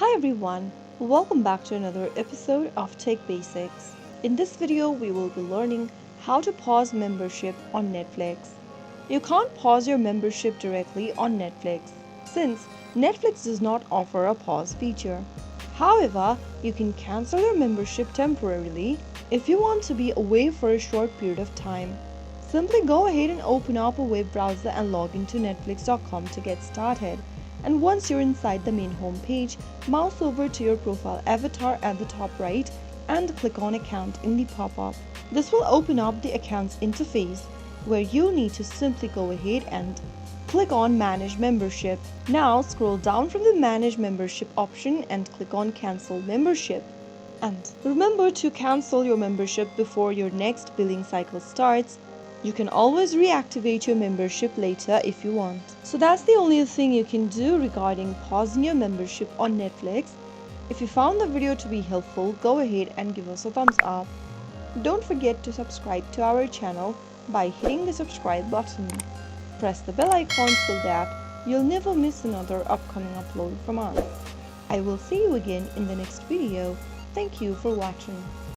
Hi everyone, welcome back to another episode of Tech Basics. In this video, we will be learning how to pause membership on Netflix. You can't pause your membership directly on Netflix since Netflix does not offer a pause feature. However, you can cancel your membership temporarily if you want to be away for a short period of time. Simply go ahead and open up a web browser and log into netflix.com to get started. And once you're inside the main home page, mouse over to your profile avatar at the top right and click on Account in the pop-up. This will open up the Accounts interface where you need to simply go ahead and click on Manage Membership. Now scroll down from the Manage Membership option and click on Cancel Membership. And remember to cancel your membership before your next billing cycle starts. You can always reactivate your membership later if you want. So that's the only thing you can do regarding pausing your membership on Netflix. If you found the video to be helpful, go ahead and give us a thumbs up. Don't forget to subscribe to our channel by hitting the subscribe button. Press the bell icon so that you'll never miss another upcoming upload from us. I will see you again in the next video. Thank you for watching.